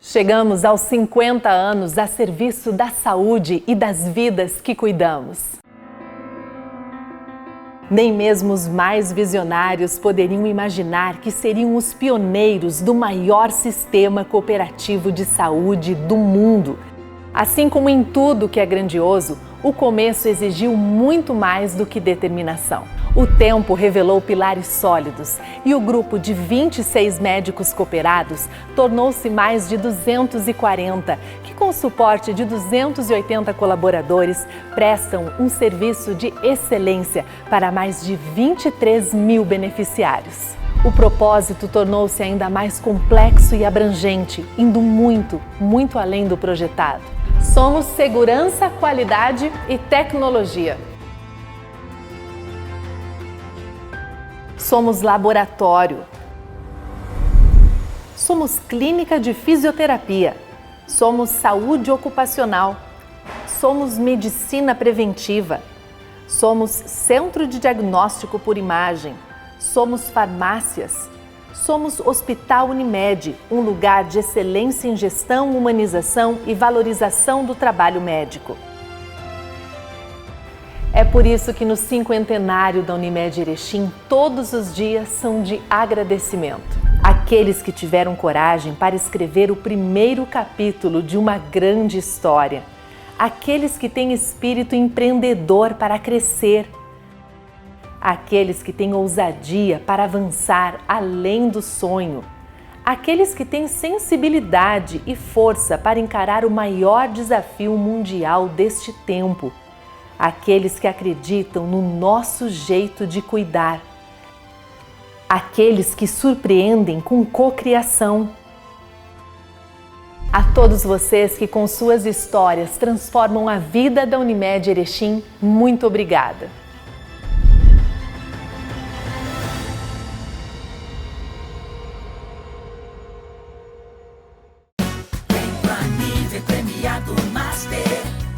Chegamos aos 50 anos a serviço da saúde e das vidas que cuidamos. Nem mesmo os mais visionários poderiam imaginar que seriam os pioneiros do maior sistema cooperativo de saúde do mundo. Assim como em tudo que é grandioso, o começo exigiu muito mais do que determinação. O tempo revelou pilares sólidos e o grupo de 26 médicos cooperados tornou-se mais de 240, que com o suporte de 280 colaboradores prestam um serviço de excelência para mais de 23 mil beneficiários. O propósito tornou-se ainda mais complexo e abrangente, indo muito, muito além do projetado. Somos segurança, qualidade e tecnologia. Somos laboratório. Somos clínica de fisioterapia. Somos saúde ocupacional. Somos medicina preventiva. Somos centro de diagnóstico por imagem. Somos farmácias. Somos Hospital Unimed, um lugar de excelência em gestão, humanização e valorização do trabalho médico. É por isso que no cinquentenário da Unimed Erechim, todos os dias são de agradecimento. Aqueles que tiveram coragem para escrever o primeiro capítulo de uma grande história. Aqueles que têm espírito empreendedor para crescer. Aqueles que têm ousadia para avançar além do sonho. Aqueles que têm sensibilidade e força para encarar o maior desafio mundial deste tempo. Aqueles que acreditam no nosso jeito de cuidar. Aqueles que surpreendem com cocriação. A todos vocês que com suas histórias transformam a vida da Unimed Erechim, muito obrigada.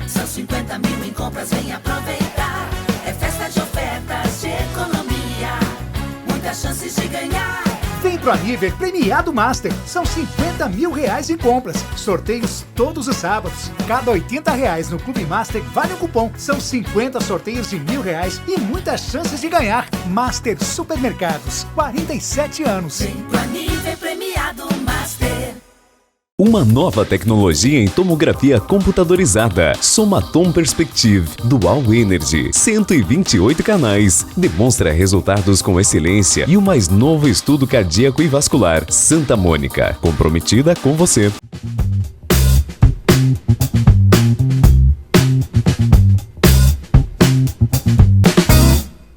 São 50 mil em compras, vem aproveitar. É festa de ofertas, de economia, muitas chances de ganhar. Vem pro Aniver Premiado Master. São 50 mil reais em compras. Sorteios todos os sábados. Cada 80 reais no Clube Master vale um cupom. São 50 sorteios de R$1.000 e muitas chances de ganhar. Master Supermercados, 47 anos. Vem pro Aniver Premiado Master. Uma nova tecnologia em tomografia computadorizada. Somatom Perspective Dual Energy. 128 canais. Demonstra resultados com excelência e o mais novo estudo cardíaco e vascular. Santa Mônica. Comprometida com você.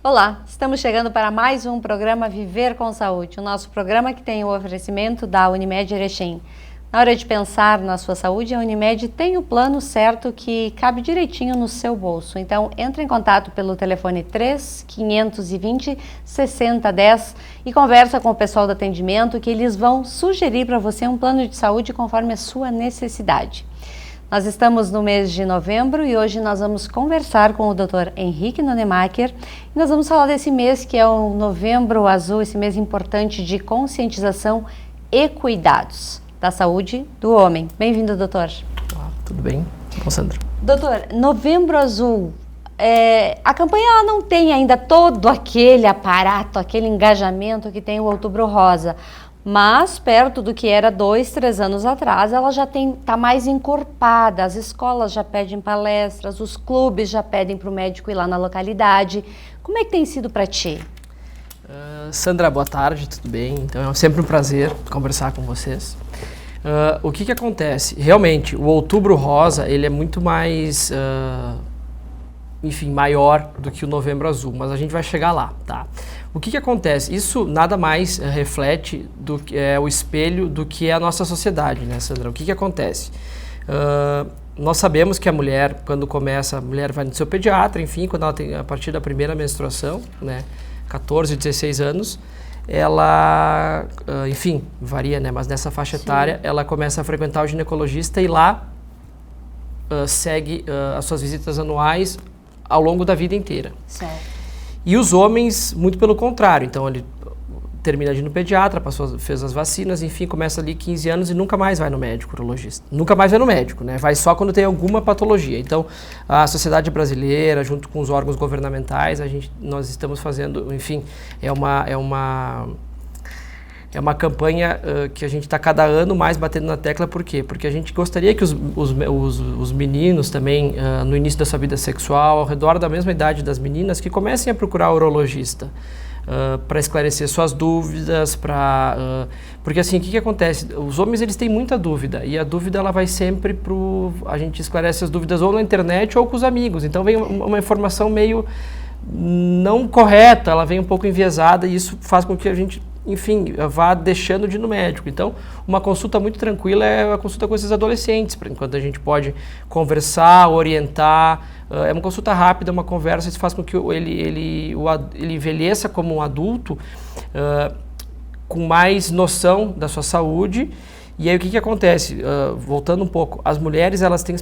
Olá, estamos chegando para mais um programa Viver com Saúde. O nosso programa que tem o oferecimento da Unimed Erechim. Na hora de pensar na sua saúde, a Unimed tem o plano certo que cabe direitinho no seu bolso. Então, entre em contato pelo telefone 3-520-6010 e conversa com o pessoal do atendimento que eles vão sugerir para você um plano de saúde conforme a sua necessidade. Nós estamos no mês de novembro e hoje nós vamos conversar com o Dr. Henrique Nonemacher e nós vamos falar desse mês que é o Novembro Azul, esse mês importante de conscientização e cuidados da saúde do homem. Bem-vindo, doutor. Tudo bem? Bom, Sandra. Doutor, Novembro Azul, a campanha ela não tem ainda todo aquele aparato, aquele engajamento que tem o Outubro Rosa, mas perto do que era 2, 3 anos atrás, ela já está mais encorpada, as escolas já pedem palestras, os clubes já pedem para o médico ir lá na localidade. Como é que tem sido para ti? Sandra, boa tarde, tudo bem? Então é sempre um prazer conversar com vocês. O que acontece? Realmente, o Outubro Rosa, ele é muito mais, maior do que o Novembro Azul, mas a gente vai chegar lá, tá? O que acontece? Isso nada mais reflete do que é o espelho do que é a nossa sociedade, né, Sandra? O que acontece? Nós sabemos que a mulher, quando começa, a mulher vai no seu pediatra, enfim, quando ela tem, a partir da primeira menstruação, né, 14, 16 anos, ela, enfim, varia, né? Mas nessa faixa etária, ela começa a frequentar o ginecologista e lá segue as suas visitas anuais ao longo da vida inteira. Certo. E os homens, muito pelo contrário. Então, ele termina de ir no pediatra, fez as vacinas, enfim, começa ali 15 anos e nunca mais vai no médico urologista. Nunca mais vai no médico, né? Vai só quando tem alguma patologia. Então, a sociedade brasileira, junto com os órgãos governamentais, nós estamos fazendo, enfim, é uma campanha que a gente está cada ano mais batendo na tecla. Por quê? Porque a gente gostaria que os meninos também, no início da sua vida sexual, ao redor da mesma idade das meninas, que comecem a procurar o urologista para esclarecer suas dúvidas, porque assim, o que acontece? Os homens, eles têm muita dúvida, e a dúvida, ela vai sempre a gente esclarece as dúvidas ou na internet ou com os amigos. Então vem uma informação meio não correta, ela vem um pouco enviesada, e isso faz com que a gente, enfim, vá deixando de ir no médico. Então, uma consulta muito tranquila é a consulta com esses adolescentes, enquanto a gente pode conversar, orientar. É uma consulta rápida, uma conversa, isso faz com que ele envelheça como um adulto com mais noção da sua saúde. E aí o que acontece? Voltando um pouco, as mulheres, elas têm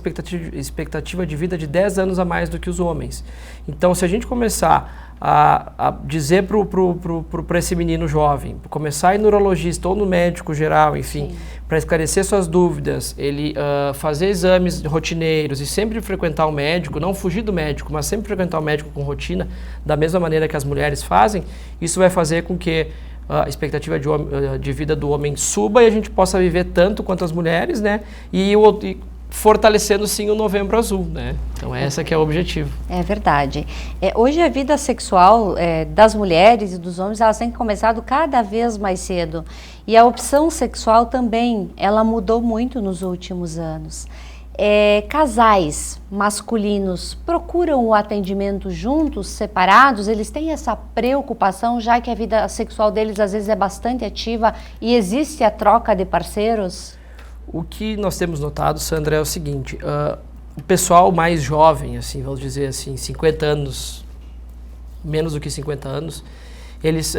expectativa de vida de 10 anos a mais do que os homens. Então, se a gente começar a dizer para esse menino jovem, começar a ir no urologista ou no médico geral, enfim, para esclarecer suas dúvidas, ele fazer exames rotineiros e sempre frequentar o médico, não fugir do médico, mas sempre frequentar o médico com rotina, da mesma maneira que as mulheres fazem, isso vai fazer com que a expectativa de vida do homem suba e a gente possa viver tanto quanto as mulheres, né? E fortalecendo, sim, o Novembro Azul, né? Então, esse que é o objetivo. É verdade. Hoje, a vida sexual das mulheres e dos homens, elas têm começado cada vez mais cedo. E a opção sexual também, ela mudou muito nos últimos anos. Casais masculinos procuram o atendimento juntos, separados? Eles têm essa preocupação, já que a vida sexual deles às vezes é bastante ativa e existe a troca de parceiros? O que nós temos notado, Sandra, é o seguinte, o pessoal mais jovem, assim, vamos dizer assim, 50 anos, menos do que 50 anos, eles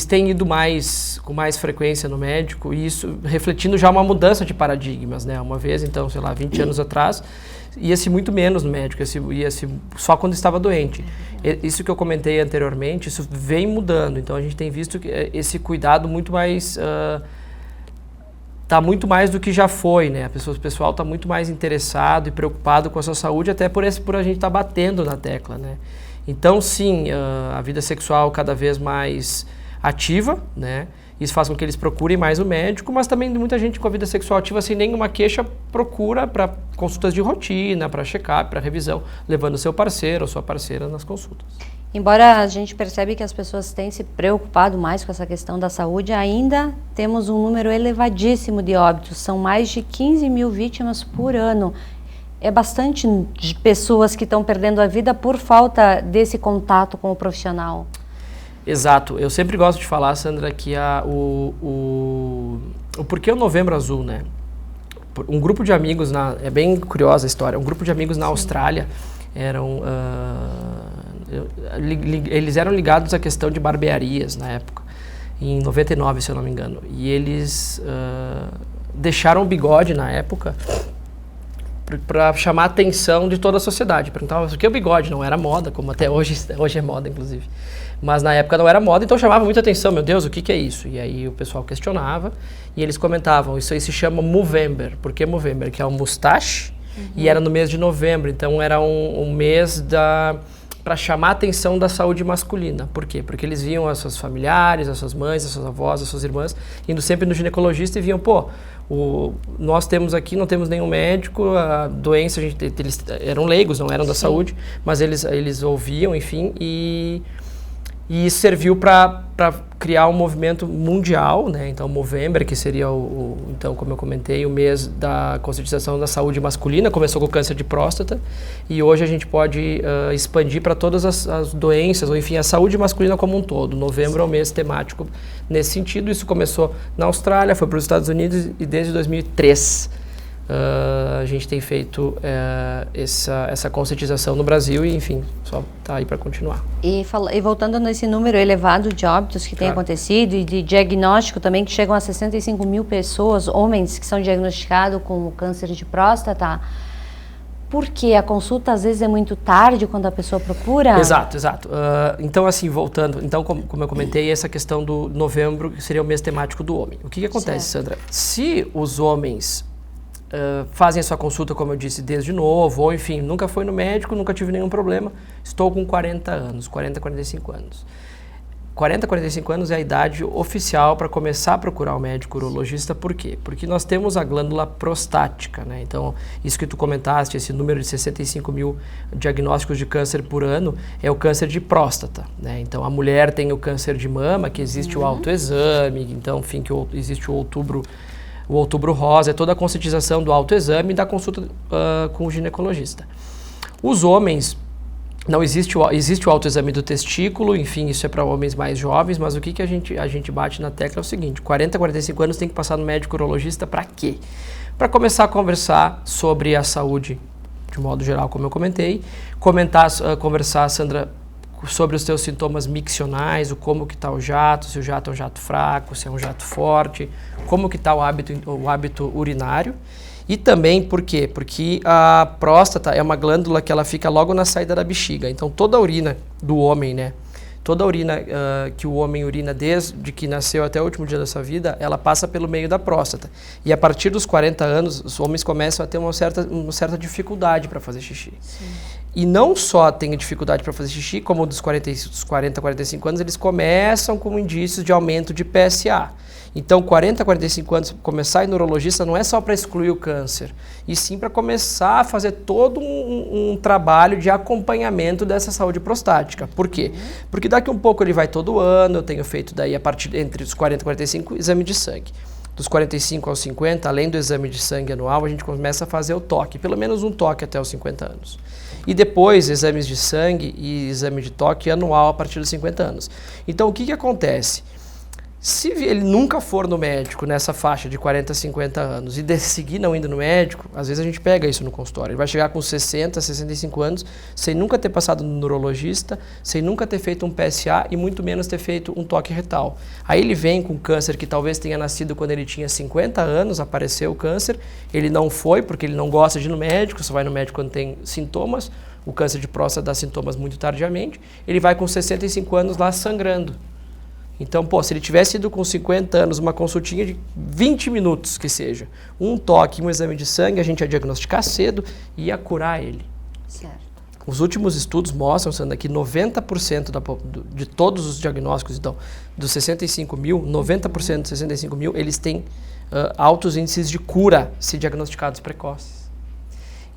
têm ido com mais frequência no médico, e isso refletindo já uma mudança de paradigmas, né? Uma vez, então, sei lá, 20 anos atrás, ia-se muito menos no médico, ia-se só quando estava doente. Isso que eu comentei anteriormente, isso vem mudando, então a gente tem visto que esse cuidado muito mais... Está muito mais do que já foi, né? O pessoal está muito mais interessado e preocupado com a sua saúde, até por a gente estar batendo na tecla, né? Então, sim, a vida sexual cada vez mais ativa, né? Isso faz com que eles procurem mais o médico, mas também muita gente com a vida sexual ativa sem nenhuma queixa procura para consultas de rotina, para check-up, para revisão, levando seu parceiro ou sua parceira nas consultas. Embora a gente percebe que as pessoas têm se preocupado mais com essa questão da saúde, ainda temos um número elevadíssimo de óbitos, são mais de 15 mil vítimas por ano. É bastante de pessoas que estão perdendo a vida por falta desse contato com o profissional. Exato. Eu sempre gosto de falar, Sandra, que o porquê o Novembro Azul, né? Um grupo de amigos, é bem curiosa a história, um grupo de amigos na Austrália eles eram ligados à questão de barbearias na época, em 99, se eu não me engano. E eles deixaram o bigode na época para chamar a atenção de toda a sociedade. Perguntavam por que o bigode não era moda, como até hoje é moda, inclusive. Mas na época não era moda, então chamava muita atenção. Meu Deus, o que é isso? E aí o pessoal questionava e eles comentavam, isso aí se chama Movember. Por que Movember? Que é um mustache, e era no mês de novembro, então era um mês para chamar a atenção da saúde masculina. Por quê? Porque eles viam as suas familiares, as suas mães, as suas avós, as suas irmãs, indo sempre no ginecologista e viam, nós temos aqui, não temos nenhum médico, a doença, eles eram leigos, não eram da saúde, mas eles ouviam, enfim, e isso serviu para criar um movimento mundial, né? Então, Movember, que seria então, como eu comentei, o mês da conscientização da saúde masculina, começou com o câncer de próstata, e hoje a gente pode expandir para todas as doenças, ou enfim, a saúde masculina como um todo. Novembro é um mês temático nesse sentido. Isso começou na Austrália, foi para os Estados Unidos, e desde 2003 a gente tem feito essa conscientização no Brasil e, enfim, só está aí para continuar. E voltando nesse número elevado de óbitos que tem acontecido e de diagnóstico também, que chegam a 65 mil pessoas, homens que são diagnosticados com câncer de próstata, Porque a consulta às vezes é muito tarde quando a pessoa procura? Exato. Então, assim, voltando, então, como eu comentei, essa questão do novembro, que seria o mês temático do homem. O que acontece, Certo. Sandra? Se os homens fazem a sua consulta, como eu disse, desde novo, ou enfim, nunca foi no médico, nunca tive nenhum problema, estou com 40 anos, 40, 45 anos. 40, 45 anos é a idade oficial para começar a procurar um médico urologista. Por quê? Porque nós temos a glândula prostática, né? Então, isso que tu comentaste, esse número de 65 mil diagnósticos de câncer por ano, é o câncer de próstata, né? Então, a mulher tem o câncer de mama, que existe o autoexame, então, enfim, que existe o outubro rosa, é toda a conscientização do autoexame e da consulta com o ginecologista. Os homens, não existe o autoexame do testículo, enfim, isso é para homens mais jovens, mas o que a gente bate na tecla é o seguinte: 40, 45 anos tem que passar no médico urologista para quê? Para começar a conversar sobre a saúde, de modo geral, como eu comentei, conversar, Sandra, sobre os teus sintomas miccionais, como que está o jato, se o jato é um jato fraco, se é um jato forte, como que está o hábito urinário. E também, por quê? Porque a próstata é uma glândula que ela fica logo na saída da bexiga. Então, toda a urina do homem, né? Toda a urina que o homem urina desde que nasceu até o último dia da sua vida, ela passa pelo meio da próstata. E a partir dos 40 anos, os homens começam a ter uma certa dificuldade para fazer xixi. Sim. E não só tem dificuldade para fazer xixi, como dos 40, 45 anos, eles começam com indícios de aumento de PSA. Então, 40, 45 anos, começar a ir no urologista não é só para excluir o câncer, e sim para começar a fazer todo um trabalho de acompanhamento dessa saúde prostática. Por quê? Porque daqui um pouco ele vai todo ano, eu tenho feito daí, entre os 40 e 45, exame de sangue. Dos 45 aos 50, além do exame de sangue anual, a gente começa a fazer o toque, pelo menos um toque até os 50 anos. E depois, exames de sangue e exame de toque anual a partir dos 50 anos. Então, o que acontece? Se ele nunca for no médico nessa faixa de 40 a 50 anos e seguir não indo no médico, às vezes a gente pega isso no consultório. Ele vai chegar com 60, 65 anos, sem nunca ter passado no neurologista, sem nunca ter feito um PSA e muito menos ter feito um toque retal. Aí ele vem com câncer que talvez tenha nascido quando ele tinha 50 anos, apareceu o câncer, ele não foi porque ele não gosta de ir no médico, só vai no médico quando tem sintomas. O câncer de próstata dá sintomas muito tardiamente, ele vai com 65 anos lá sangrando. Então, se ele tivesse ido com 50 anos, uma consultinha de 20 minutos que seja, um toque, um exame de sangue, a gente ia diagnosticar cedo e ia curar ele. Certo. Os últimos estudos mostram, Sandra, que 90% de todos os diagnósticos, então, dos 65 mil, 90% dos 65 mil, eles têm altos índices de cura se diagnosticados precoces.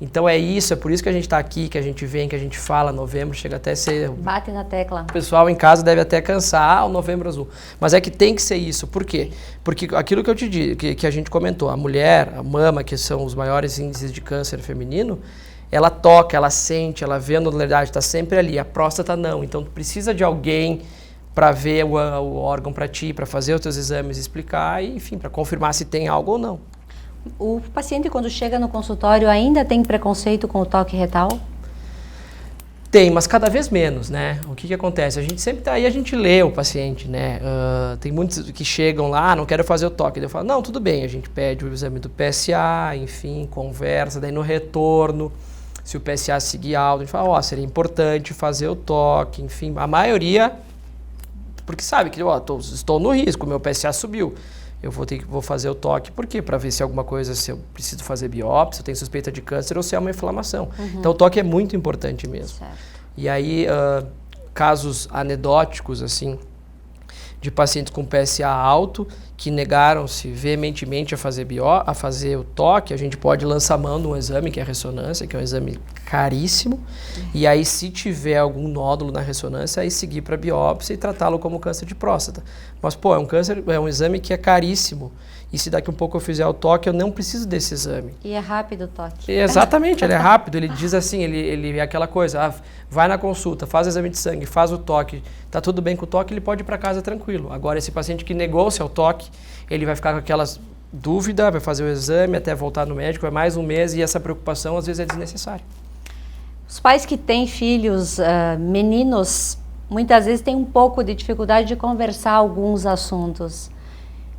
Então é por isso que a gente está aqui, que a gente vem, que a gente fala, novembro, chega até a ser... Bate na tecla. O pessoal em casa deve até cansar, o novembro azul. Mas é que tem que ser isso. Por quê? Porque aquilo que eu te disse, que a gente comentou, a mulher, a mama, que são os maiores índices de câncer feminino, ela toca, ela sente, ela vê a nodularidade, está sempre ali. A próstata não. Então tu precisa de alguém para ver o órgão para ti, para fazer os teus exames, explicar e, enfim, para confirmar se tem algo ou não. O paciente, quando chega no consultório, ainda tem preconceito com o toque retal? Tem, mas cada vez menos, né? O que acontece? A gente sempre tá aí, a gente lê o paciente, né? Tem muitos que chegam lá, não quero fazer o toque. Daí eu falo, não, tudo bem, a gente pede o exame do PSA, enfim, conversa, daí no retorno, se o PSA seguir alto, a gente fala, seria importante fazer o toque, enfim. A maioria, porque sabe que, estou no risco, meu PSA subiu. Eu vou fazer o toque, por quê? Para ver se alguma coisa, se eu preciso fazer biópsia, se eu tenho suspeita de câncer ou se é uma inflamação. Então o toque é muito importante mesmo. Certo. E aí, casos anedóticos, assim, de pacientes com PSA alto, que negaram-se veementemente a fazer o toque, a gente pode lançar mão de um exame, que é a ressonância, que é um exame caríssimo, e aí se tiver algum nódulo na ressonância, aí seguir para biópsia e tratá-lo como câncer de próstata. Mas, é um exame que é caríssimo, e se daqui um pouco eu fizer o toque, eu não preciso desse exame. E é rápido o toque. Exatamente, ele é rápido, ele diz assim, ele é aquela coisa, vai na consulta, faz o exame de sangue, faz o toque, tá tudo bem com o toque, ele pode ir para casa tranquilo. Agora, esse paciente que negou-se ao toque, ele vai ficar com aquelas dúvidas, vai fazer o exame até voltar no médico, é mais um mês e essa preocupação às vezes é desnecessária. Os pais que têm filhos meninos, muitas vezes têm um pouco de dificuldade de conversar alguns assuntos.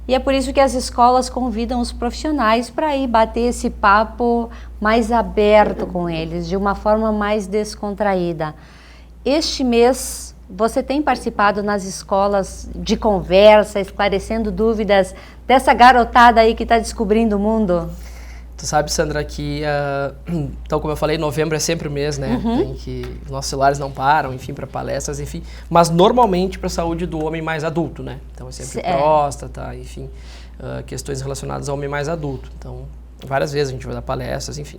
E é por isso que as escolas convidam os profissionais para ir bater esse papo mais aberto com eles, de uma forma mais descontraída. Este mês, você tem participado nas escolas de conversa, esclarecendo dúvidas dessa garotada aí que está descobrindo o mundo? Tu sabe, Sandra, que, então, como eu falei, novembro é sempre o mês, né? Tem que, nossos celulares não param, enfim, para palestras, enfim. Mas normalmente para a saúde do homem mais adulto, né? Então é sempre próstata, enfim, questões relacionadas ao homem mais adulto. Então, várias vezes a gente vai dar palestras, enfim.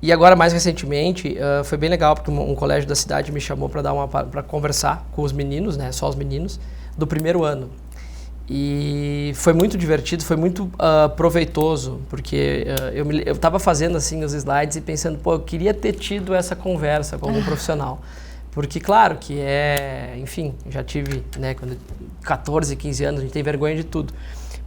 E agora, mais recentemente, foi bem legal, porque um colégio da cidade me chamou para conversar com os meninos, né? Só os meninos, do primeiro ano. E foi muito divertido, foi muito proveitoso, porque eu estava fazendo assim os slides e pensando, pô, eu queria ter tido essa conversa com algum profissional. Porque, claro, que enfim, já tive, né, quando 14, 15 anos, a gente tem vergonha de tudo.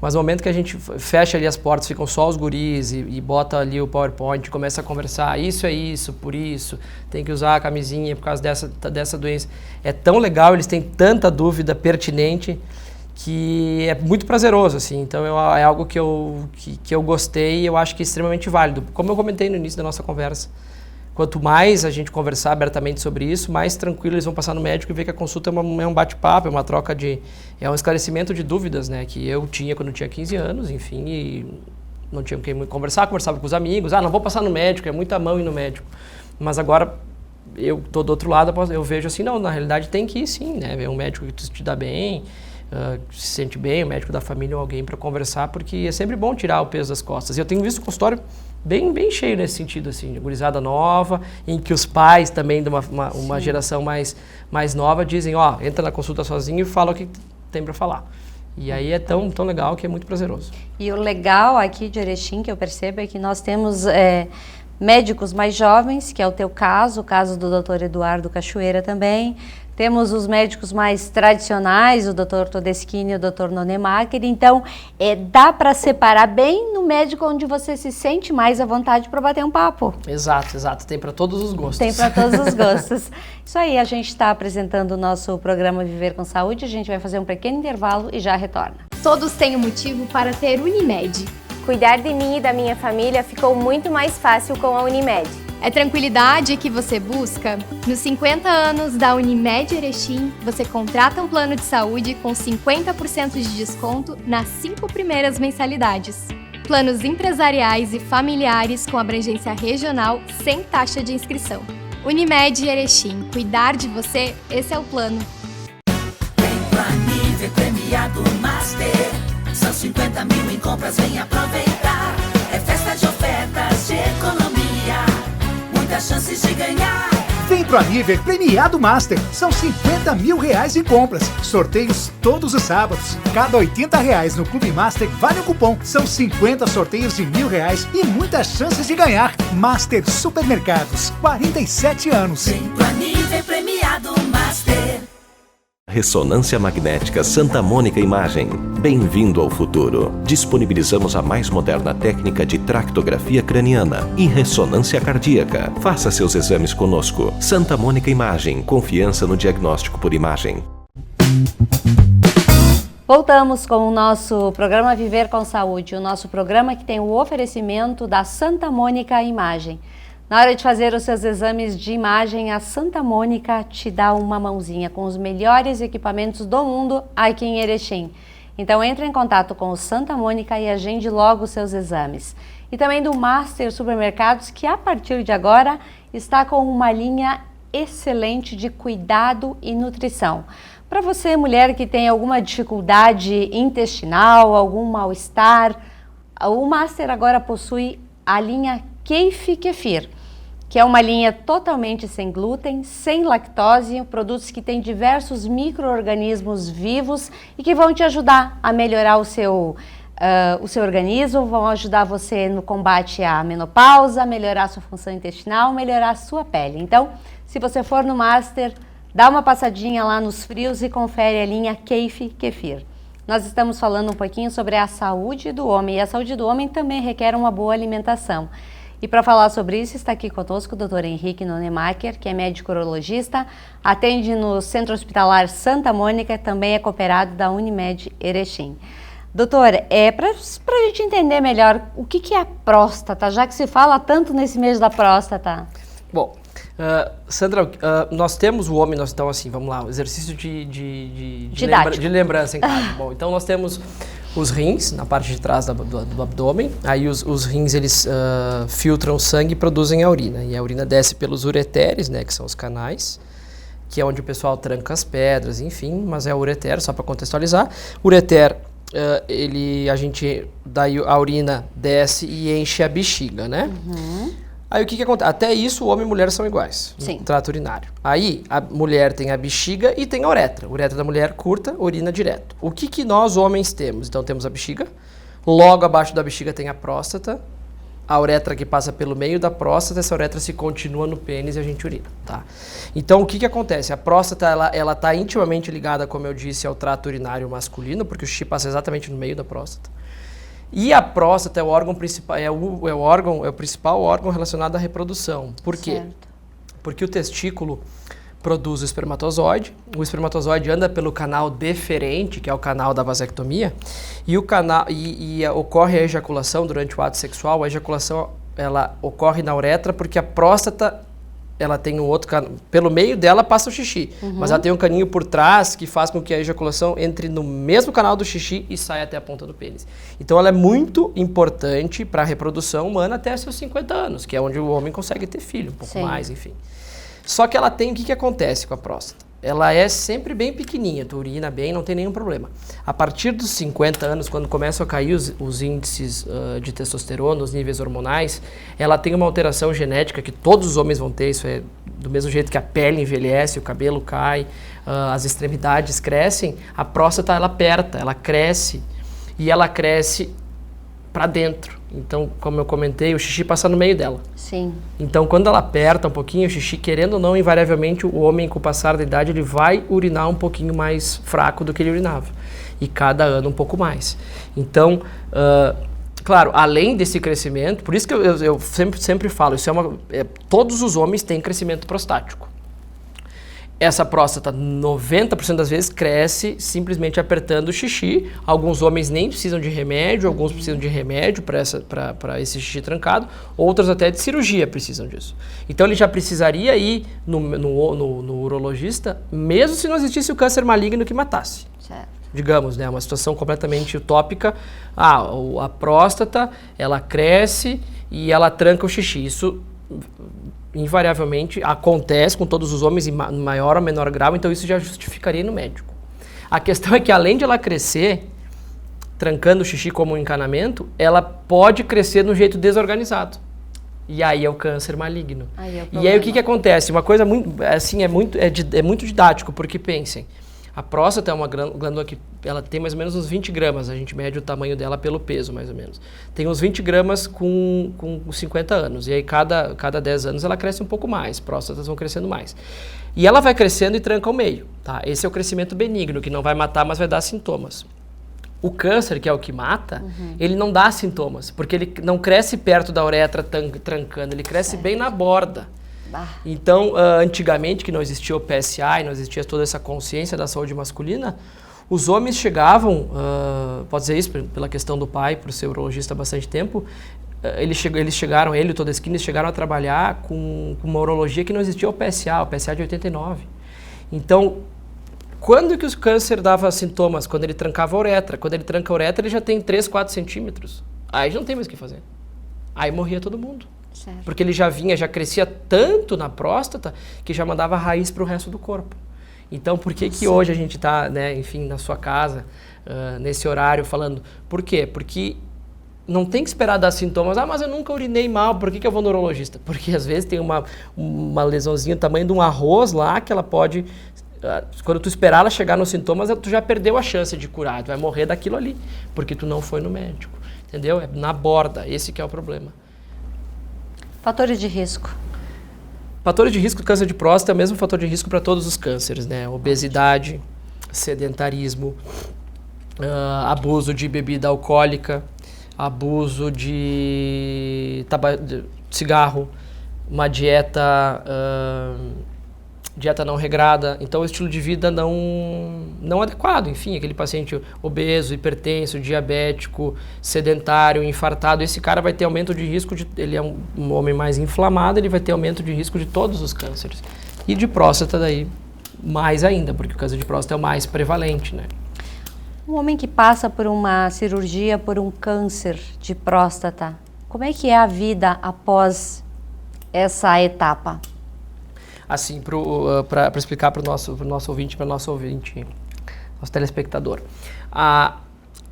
Mas no momento que a gente fecha ali as portas, ficam só os guris e bota ali o PowerPoint, começa a conversar, isso é isso, por isso, tem que usar a camisinha por causa dessa doença. É tão legal, eles têm tanta dúvida pertinente, que é muito prazeroso, assim. Então é algo que eu gostei e eu acho que é extremamente válido. Como eu comentei no início da nossa conversa, quanto mais a gente conversar abertamente sobre isso, mais tranquilo eles vão passar no médico e ver que a consulta é um bate-papo, é uma troca é um esclarecimento de dúvidas, né, que eu tinha quando eu tinha 15 anos, enfim, e não tinha com quem conversava com os amigos, não vou passar no médico, é muita mão ir no médico. Mas agora eu tô do outro lado, eu vejo assim, não, na realidade tem que ir sim, né, ver um médico que te dá bem, se sente bem, o médico da família ou alguém para conversar, porque é sempre bom tirar o peso das costas. E eu tenho visto o consultório bem cheio nesse sentido, assim, de gurizada nova, em que os pais também de uma geração mais nova dizem, entra na consulta sozinho e fala o que tem para falar. E aí é tão legal que é muito prazeroso. E o legal aqui de Erechim, que eu percebo, é que nós temos médicos mais jovens, que é o teu caso, o caso do Dr. Eduardo Cachoeira também. Temos os médicos mais tradicionais, o Dr. Todeschini e o Dr. Nonemacher. Então, dá para separar bem no médico onde você se sente mais à vontade para bater um papo. Exato. Tem para todos os gostos. Tem para todos os gostos. Isso aí, a gente está apresentando o nosso programa Viver com Saúde. A gente vai fazer um pequeno intervalo e já retorna. Todos têm um motivo para ter Unimed. Cuidar de mim e da minha família ficou muito mais fácil com a Unimed. É tranquilidade que você busca? Nos 50 anos da Unimed Erechim, você contrata um plano de saúde com 50% de desconto nas 5 primeiras mensalidades. Planos empresariais e familiares com abrangência regional sem taxa de inscrição. Unimed Erechim, cuidar de você, esse é o plano. Vem pro Anive premiado Master. São 50 mil em compras, vem aproveitar. É festa de ofertas de economia. Muitas chances de ganhar. Vem pro Aniver Premiado Master. São 50 mil reais em compras. Sorteios todos os sábados. Cada 80 reais no Clube Master vale um cupom. São 50 sorteios de R$1.000 e muitas chances de ganhar. Master Supermercados, 47 anos. Vem pro Aniver Premiado Master. Ressonância Magnética Santa Mônica Imagem. Bem-vindo ao futuro. Disponibilizamos a mais moderna técnica de tractografia craniana e ressonância cardíaca. Faça seus exames conosco. Santa Mônica Imagem. Confiança no diagnóstico por imagem. Voltamos com o nosso programa Viver com Saúde, o nosso programa que tem o oferecimento da Santa Mônica Imagem. Na hora de fazer os seus exames de imagem, a Santa Mônica te dá uma mãozinha com os melhores equipamentos do mundo aqui em Erechim. Então entre em contato com o Santa Mônica e agende logo os seus exames. E também do Master Supermercados, que a partir de agora está com uma linha excelente de cuidado e nutrição. Para você, mulher que tem alguma dificuldade intestinal, algum mal-estar, o Master agora possui a linha Keife Kefir, que é uma linha totalmente sem glúten, sem lactose, produtos que têm diversos micro-organismos vivos e que vão te ajudar a melhorar o seu organismo, vão ajudar você no combate à menopausa, melhorar a sua função intestinal, melhorar a sua pele. Então, se você for no Master, dá uma passadinha lá nos frios e confere a linha Keife Kefir. Nós estamos falando um pouquinho sobre a saúde do homem, e a saúde do homem também requer uma boa alimentação. E para falar sobre isso, está aqui conosco o Dr. Henrique Nonemacher, que é médico urologista, atende no Centro Hospitalar Santa Mônica, também é cooperado da Unimed Erechim. Doutor, para a gente entender melhor o que é a próstata, já que se fala tanto nesse mês da próstata. Bom, Sandra, nós temos o homem, então assim, vamos lá, exercício de lembrança em casa. Bom, então nós temos os rins na parte de trás do abdômen, aí os rins eles filtram o sangue e produzem a urina, e a urina desce pelos ureteres, né, que são os canais, que é onde o pessoal tranca as pedras, enfim, mas é o ureter, só para contextualizar. O ureter, daí a urina desce e enche a bexiga, né? Aí o que acontece? Até isso, o homem e a mulher são iguais no trato urinário. Aí a mulher tem a bexiga e tem a uretra. A uretra da mulher curta, urina direto. O que nós homens temos? Então temos a bexiga, logo abaixo da bexiga tem a próstata, a uretra que passa pelo meio da próstata, essa uretra se continua no pênis e a gente urina, tá? Então o que acontece? A próstata, ela tá intimamente ligada, como eu disse, ao trato urinário masculino, porque o xixi passa exatamente no meio da próstata. E a próstata é o órgão principal, é o principal órgão relacionado à reprodução. Por quê? Certo. Porque o testículo produz o espermatozoide anda pelo canal deferente, que é o canal da vasectomia, e ocorre a ejaculação durante o ato sexual. A ejaculação ela ocorre na uretra porque a próstata ela tem um outro cano, pelo meio dela passa o xixi, mas ela tem um caninho por trás que faz com que a ejaculação entre no mesmo canal do xixi e saia até a ponta do pênis. Então ela é muito importante para a reprodução humana até seus 50 anos, que é onde o homem consegue ter filho, um pouco mais, enfim. Só que ela tem, o que acontece com a próstata? Ela é sempre bem pequenininha, tu urina bem, não tem nenhum problema. A partir dos 50 anos, quando começam a cair os índices de testosterona, os níveis hormonais, ela tem uma alteração genética que todos os homens vão ter, isso é do mesmo jeito que a pele envelhece, o cabelo cai, as extremidades crescem, a próstata ela aperta, ela cresce, e ela cresce para dentro. Então, como eu comentei, o xixi passa no meio dela. Sim. Então, quando ela aperta um pouquinho o xixi, querendo ou não, invariavelmente o homem, com o passar da idade, ele vai urinar um pouquinho mais fraco do que ele urinava. E cada ano um pouco mais. Então, claro, além desse crescimento, por isso que eu sempre falo, isso todos os homens têm crescimento prostático. Essa próstata, 90% das vezes, cresce simplesmente apertando o xixi. Alguns homens nem precisam de remédio, alguns precisam de remédio para esse xixi trancado, outros até de cirurgia precisam disso. Então ele já precisaria ir no urologista, mesmo se não existisse o câncer maligno que matasse. Certo. Digamos, né, uma situação completamente utópica. A próstata, ela cresce e ela tranca o xixi. Isso invariavelmente acontece com todos os homens em maior ou menor grau, então isso já justificaria no médico. A questão é que além de ela crescer, trancando o xixi como um encanamento, ela pode crescer de um jeito desorganizado. E aí é o câncer maligno. E aí o que acontece? Uma coisa muito, assim, é muito didático, porque pensem, a próstata é uma glândula que ela tem mais ou menos uns 20 gramas, a gente mede o tamanho dela pelo peso, mais ou menos. Tem uns 20 gramas com 50 anos, e aí cada 10 anos ela cresce um pouco mais, próstatas vão crescendo mais. E ela vai crescendo e tranca o meio, tá? Esse é o crescimento benigno, que não vai matar, mas vai dar sintomas. O câncer, que é o que mata, ele não dá sintomas, porque ele não cresce perto da uretra trancando, ele cresce bem na borda. Então, antigamente, que não existia o PSA e não existia toda essa consciência da saúde masculina, os homens chegavam, pode dizer isso pela questão do pai, por ser urologista há bastante tempo, ele e o Todeschini, eles chegaram a trabalhar com uma urologia que não existia o PSA de 89. Então, quando que o câncer dava sintomas? Quando ele trancava a uretra. Quando ele tranca a uretra, ele já tem 3, 4 centímetros. Aí não tem mais o que fazer. Aí morria todo mundo. Certo. Porque ele já crescia tanto na próstata que já mandava raiz para o resto do corpo. Então, por que hoje a gente está, né, enfim, na sua casa, nesse horário, falando? Por quê? Porque não tem que esperar dar sintomas. Mas eu nunca urinei mal, por que eu vou no urologista? Porque às vezes tem uma lesãozinha do tamanho de um arroz lá, que ela pode... Quando tu esperar ela chegar nos sintomas, tu já perdeu a chance de curar. Tu vai morrer daquilo ali, porque tu não foi no médico. Entendeu? É na borda, esse que é o problema. Fatores de risco. Fatores de risco do câncer de próstata é o mesmo fator de risco para todos os cânceres, né? Obesidade, sedentarismo, abuso de bebida alcoólica, abuso de cigarro, uma dieta não regrada, então o estilo de vida não adequado, enfim, aquele paciente obeso, hipertenso, diabético, sedentário, infartado, esse cara vai ter aumento de risco, ele é um homem mais inflamado, ele vai ter aumento de risco de todos os cânceres. E de próstata daí mais ainda, porque o câncer de próstata é o mais prevalente, né? Um homem que passa por uma cirurgia, por um câncer de próstata, como é que é a vida após essa etapa? Assim, para explicar para o nosso ouvinte, nosso telespectador.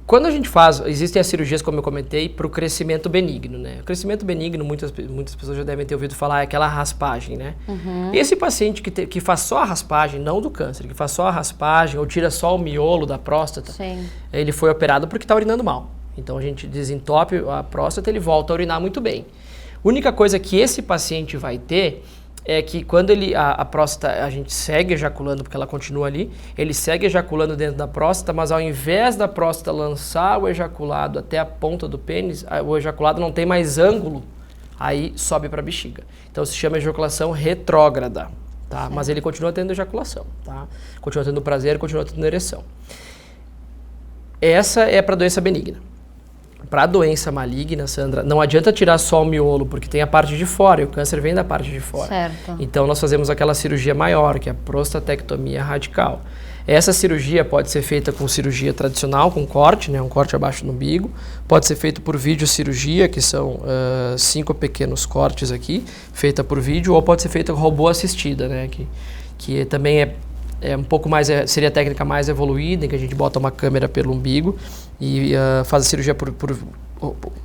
Quando a gente existem as cirurgias, como eu comentei, para o crescimento benigno, né? O crescimento benigno, muitas pessoas já devem ter ouvido falar, é aquela raspagem, né? Esse paciente que faz só a raspagem, não do câncer, que faz só a raspagem ou tira só o miolo da próstata, ele foi operado porque está urinando mal. Então a gente desentope a próstata, ele volta a urinar muito bem. A única coisa que esse paciente vai ter é que quando a próstata, a gente segue ejaculando, porque ela continua ali, ele segue ejaculando dentro da próstata, mas ao invés da próstata lançar o ejaculado até a ponta do pênis, o ejaculado não tem mais ângulo, aí sobe para a bexiga. Então se chama ejaculação retrógrada, tá? Mas ele continua tendo ejaculação, tá? Continua tendo prazer, continua tendo ereção. Essa é para doença benigna. Para a doença maligna, Sandra, não adianta tirar só o miolo, porque tem a parte de fora, e o câncer vem da parte de fora. Certo. Então nós fazemos aquela cirurgia maior, que é a prostatectomia radical. Essa cirurgia pode ser feita com cirurgia tradicional, com corte, né, um corte abaixo do umbigo. Pode ser feito por videocirurgia, que são 5 pequenos cortes aqui, feita por vídeo, ou pode ser feita com robô assistida, né, que também é um pouco mais, seria a técnica mais evoluída, em que a gente bota uma câmera pelo umbigo e faz a cirurgia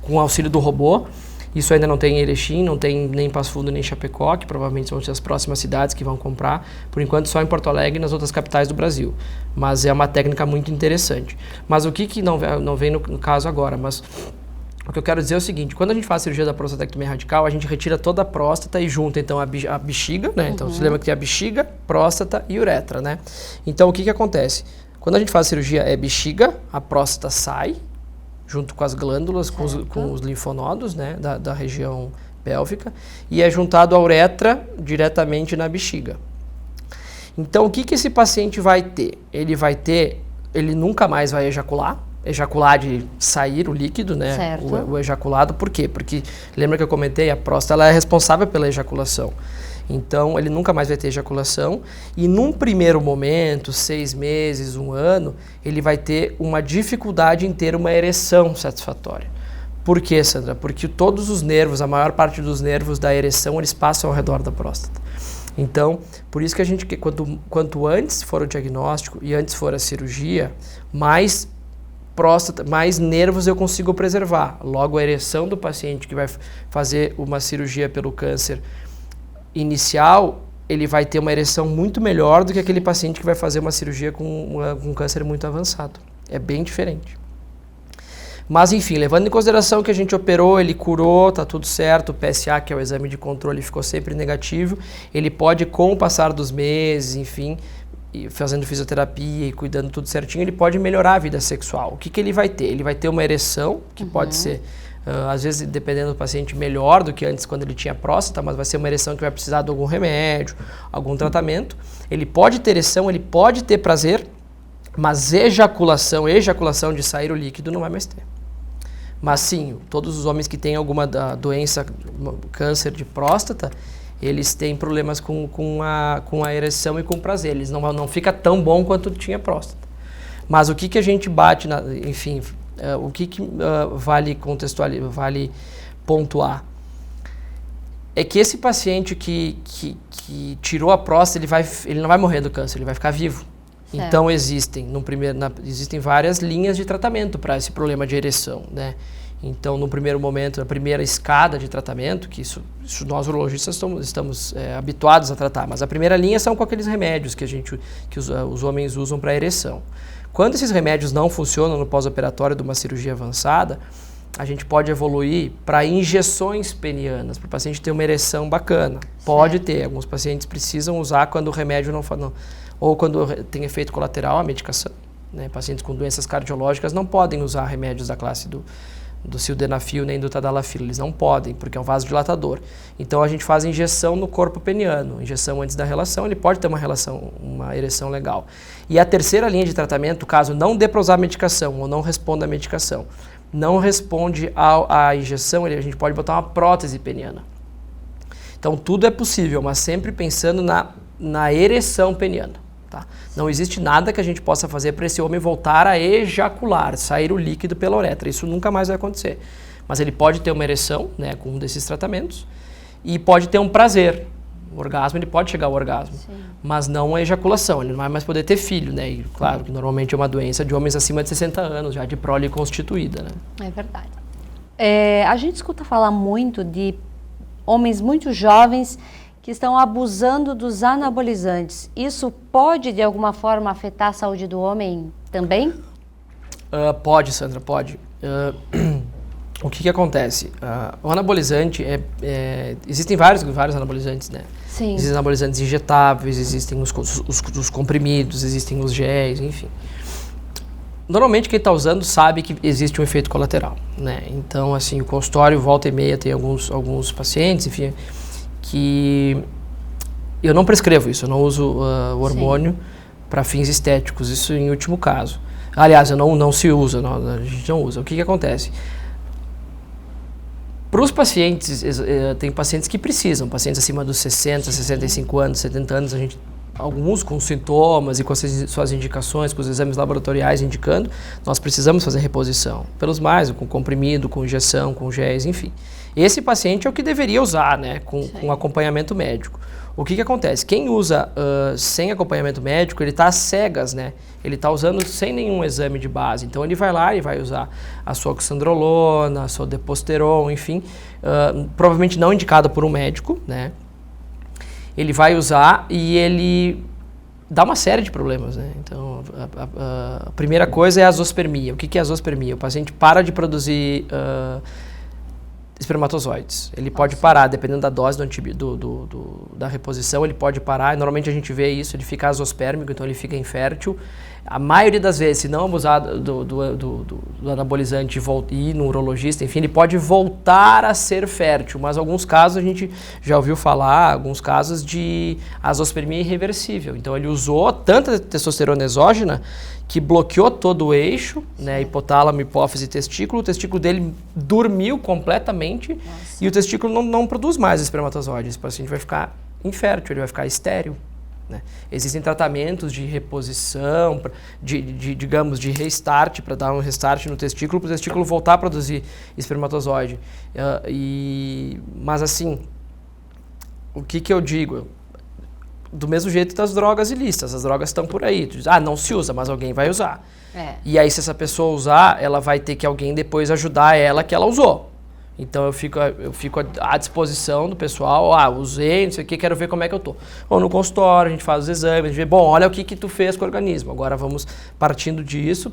com auxílio do robô. Isso ainda não tem em Erechim, não tem nem em Passo Fundo, nem em Chapecó, que provavelmente são as próximas cidades que vão comprar. Por enquanto só em Porto Alegre e nas outras capitais do Brasil. Mas é uma técnica muito interessante. Mas o que não vem no caso agora, mas o que eu quero dizer é o seguinte: quando a gente faz a cirurgia da prostatectomia radical, a gente retira toda a próstata e junta então a bexiga, né? Então você lembra que tem a bexiga, próstata e uretra, né? Então o que acontece? Quando a gente faz a cirurgia é bexiga, a próstata sai, junto com as glândulas, com os linfonodos, né, da região pélvica, e é juntado a uretra diretamente na bexiga. Então o que esse paciente vai ter? Ele nunca mais vai ejacular de sair o líquido, né? O ejaculado. Por quê? Porque, lembra que eu comentei, a próstata ela é responsável pela ejaculação. Então, ele nunca mais vai ter ejaculação e num primeiro momento, 6 meses, 1 ano, ele vai ter uma dificuldade em ter uma ereção satisfatória. Por quê, Sandra? Porque todos os nervos, a maior parte dos nervos da ereção, eles passam ao redor da próstata. Então, por isso que a gente, quanto antes for o diagnóstico e antes for a cirurgia, mais próstata, mais nervos eu consigo preservar. Logo, a ereção do paciente que vai fazer uma cirurgia pelo câncer inicial, ele vai ter uma ereção muito melhor do que aquele paciente que vai fazer uma cirurgia com um câncer muito avançado. É bem diferente. Mas, enfim, levando em consideração que a gente operou, ele curou, tá tudo certo, o PSA, que é o exame de controle, ficou sempre negativo, ele pode, com o passar dos meses, enfim, fazendo fisioterapia e cuidando tudo certinho, ele pode melhorar a vida sexual. O que ele vai ter? Ele vai ter uma ereção, que pode ser, às vezes, dependendo do paciente, melhor do que antes quando ele tinha próstata, mas vai ser uma ereção que vai precisar de algum remédio, algum tratamento. Ele pode ter ereção, ele pode ter prazer, mas ejaculação de sair o líquido não vai mais ter. Mas sim, todos os homens que têm alguma doença, câncer de próstata, eles têm problemas com a ereção e com o prazer. Eles não fica tão bom quanto tinha próstata. Mas o que a gente bate, enfim, o que vale contextualizar, vale pontuar? É que esse paciente que tirou a próstata, ele não vai morrer do câncer, ele vai ficar vivo. Certo. Então existem várias linhas de tratamento para esse problema de ereção, né? Então, no primeiro momento, a primeira escada de tratamento, que isso nós urologistas estamos habituados a tratar, mas a primeira linha são com aqueles remédios que os homens usam para ereção. Quando esses remédios não funcionam no pós-operatório de uma cirurgia avançada, a gente pode evoluir para injeções penianas, para o paciente ter uma ereção bacana. Pode ter, alguns pacientes precisam usar quando o remédio não ou quando tem efeito colateral a medicação, né? Pacientes com doenças cardiológicas não podem usar remédios da classe do sildenafil nem do tadalafil. Eles não podem, porque é um vasodilatador. Então a gente faz injeção no corpo peniano, injeção antes da relação, ele pode ter uma ereção legal. E a terceira linha de tratamento, caso não dê para usar a medicação ou não responda à medicação, não responde à injeção, a gente pode botar uma prótese peniana. Então tudo é possível, mas sempre pensando na ereção peniana. Tá? Não existe nada que a gente possa fazer para esse homem voltar a ejacular, sair o líquido pela uretra. Isso nunca mais vai acontecer. Mas ele pode ter uma ereção, né, com um desses tratamentos, e pode ter um prazer. O orgasmo, ele pode chegar ao orgasmo, sim, mas não a ejaculação. Ele não vai mais poder ter filho, né? E claro que normalmente é uma doença de homens acima de 60 anos, já de prole constituída, né? É verdade. A gente escuta falar muito de homens muito jovens que estão abusando dos anabolizantes. Isso pode, de alguma forma, afetar a saúde do homem também? Pode, Sandra, pode. O que acontece? O anabolizante, existem vários anabolizantes, né? Sim. Existem anabolizantes injetáveis, existem os comprimidos, existem os géis, enfim. Normalmente quem está usando sabe que existe um efeito colateral, né? Então, assim, o consultório volta e meia tem alguns pacientes, enfim, que eu não prescrevo isso, eu não uso o hormônio para fins estéticos, isso em último caso. Aliás, não se usa, a gente não usa. O que acontece? Para os pacientes, tem pacientes que precisam, pacientes acima dos 60, 65 anos, 70 anos, alguns com sintomas e com as suas indicações, com os exames laboratoriais indicando, nós precisamos fazer reposição. Pelos mais, com comprimido, com injeção, com géis, enfim. Esse paciente é o que deveria usar, né, com acompanhamento médico. O que acontece? Quem usa sem acompanhamento médico, ele está às cegas, né? Ele está usando sem nenhum exame de base. Então ele vai lá e vai usar a sua oxandrolona, a sua deposteron, enfim, provavelmente não indicada por um médico, né? Ele vai usar e ele dá uma série de problemas, né? Então, a primeira coisa é a azospermia. O que é a azospermia? O paciente para de produzir espermatozoides. Ele pode parar, dependendo da dose da reposição, ele pode parar. E normalmente a gente vê isso, ele fica azospérmico, então ele fica infértil. A maioria das vezes, se não abusar do anabolizante e ir no urologista, enfim, ele pode voltar a ser fértil. Mas alguns casos a gente já ouviu falar, alguns casos de azospermia irreversível. Então ele usou tanta testosterona exógena que bloqueou todo o eixo, né, hipotálamo, hipófise e testículo. O testículo dele dormiu completamente. Nossa. E o testículo não produz mais espermatozoides. O paciente vai ficar infértil, ele vai ficar estéril. Né? Existem tratamentos de reposição, digamos, de restart, para dar um restart no testículo, para o testículo voltar a produzir espermatozoide. Mas assim, o que eu digo? Do mesmo jeito das drogas ilícitas, as drogas estão por aí. Tu diz, não se usa, mas alguém vai usar. E aí se essa pessoa usar, ela vai ter que alguém depois ajudar ela que ela usou. Então eu fico à disposição do pessoal, usei, não sei o que, quero ver como é que eu tô. Ou no consultório, a gente faz os exames, a gente vê, bom, olha o que tu fez com o organismo. Agora vamos partindo disso,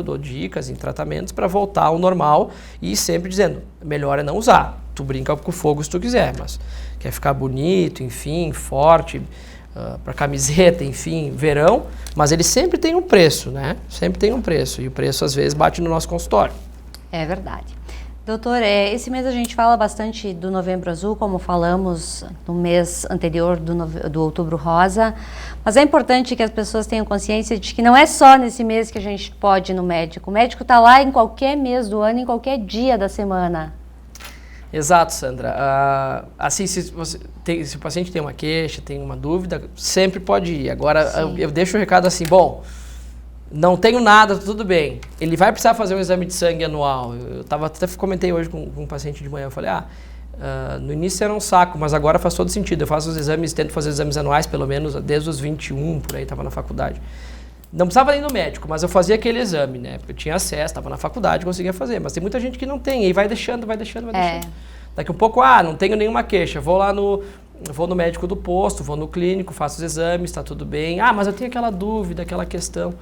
dou dicas em tratamentos para voltar ao normal e sempre dizendo, melhor é não usar. Tu brinca com fogo se tu quiser, mas quer ficar bonito, enfim, forte, para camiseta, enfim, verão, mas ele sempre tem um preço, né? Sempre tem um preço e o preço às vezes bate no nosso consultório. É verdade. Doutor, esse mês a gente fala bastante do Novembro Azul, como falamos no mês anterior do Outubro Rosa, mas é importante que as pessoas tenham consciência de que não é só nesse mês que a gente pode ir no médico. O médico está lá em qualquer mês do ano, em qualquer dia da semana. Exato, Sandra. Assim, se o paciente tem uma queixa, tem uma dúvida, sempre pode ir. Agora, eu deixo o recado assim, bom, não tenho nada, tudo bem. Ele vai precisar fazer um exame de sangue anual. Eu até comentei hoje com um paciente de manhã, eu falei, no início era um saco, mas agora faz todo sentido. Eu faço os exames, tento fazer exames anuais, pelo menos desde os 21, por aí, estava na faculdade. Não precisava nem no médico, mas eu fazia aquele exame, né? Porque eu tinha acesso, estava na faculdade, conseguia fazer. Mas tem muita gente que não tem, e aí vai deixando. Daqui a pouco, não tenho nenhuma queixa, vou no médico do posto, vou no clínico, faço os exames, está tudo bem. Mas eu tenho aquela dúvida, aquela questão.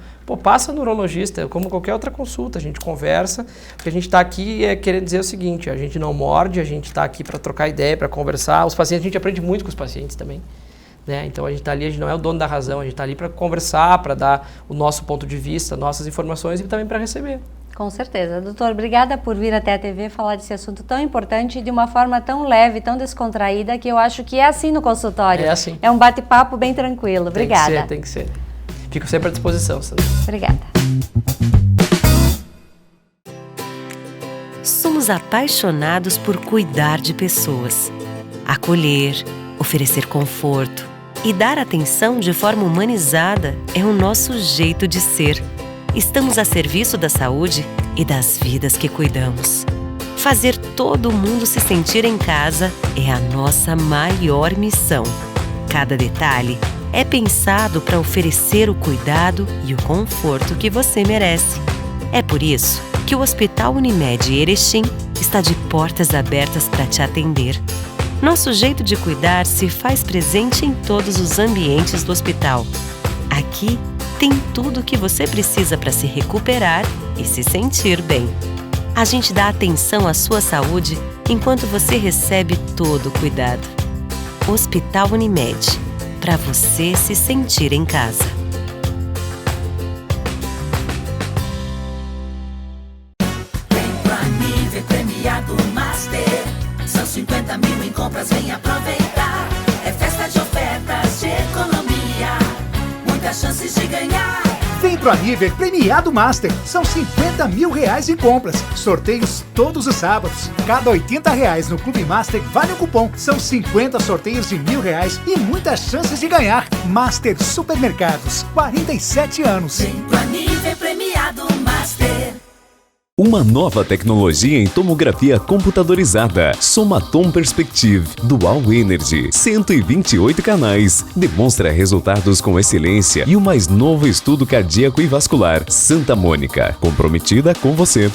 Passa no urologista, como qualquer outra consulta, a gente conversa. O que a gente está aqui é querendo dizer o seguinte, a gente não morde, a gente está aqui para trocar ideia, para conversar. Os pacientes, a gente aprende muito com os pacientes também. Né? Então a gente está ali, a gente não é o dono da razão, a gente está ali para conversar, para dar o nosso ponto de vista, nossas informações e também para receber. Com certeza. Doutor, obrigada por vir até a TV falar desse assunto tão importante de uma forma tão leve, tão descontraída, que eu acho que é assim no consultório. É assim. É um bate-papo bem tranquilo. Obrigada. Tem que ser. Fico sempre à disposição, Sandra. Obrigada. Somos apaixonados por cuidar de pessoas, acolher, oferecer conforto e dar atenção de forma humanizada é o nosso jeito de ser. Estamos a serviço da saúde e das vidas que cuidamos. Fazer todo mundo se sentir em casa é a nossa maior missão. Cada detalhe é pensado para oferecer o cuidado e o conforto que você merece. É por isso que o Hospital Unimed Erechim está de portas abertas para te atender. Nosso jeito de cuidar se faz presente em todos os ambientes do hospital. Aqui tem tudo o que você precisa para se recuperar e se sentir bem. A gente dá atenção à sua saúde enquanto você recebe todo o cuidado. Hospital Unimed, para você se sentir em casa. Premiado Master, são 50 mil em compras, vem aproveitar. É festa de ofertas, de economia, muitas chances de ganhar. Vem pro Aniver Premiado Master, são 50 mil reais em compras. Sorteios todos os sábados. Cada 80 reais no Clube Master vale um cupom. São 50 sorteios de R$1.000 e muitas chances de ganhar. Master Supermercados, 47 anos. Vem pro Aniver Premiado Master. Uma nova tecnologia em tomografia computadorizada. Somatom Perspective Dual Energy. 128 canais. Demonstra resultados com excelência e o mais novo estudo cardíaco e vascular. Santa Mônica. Comprometida com você.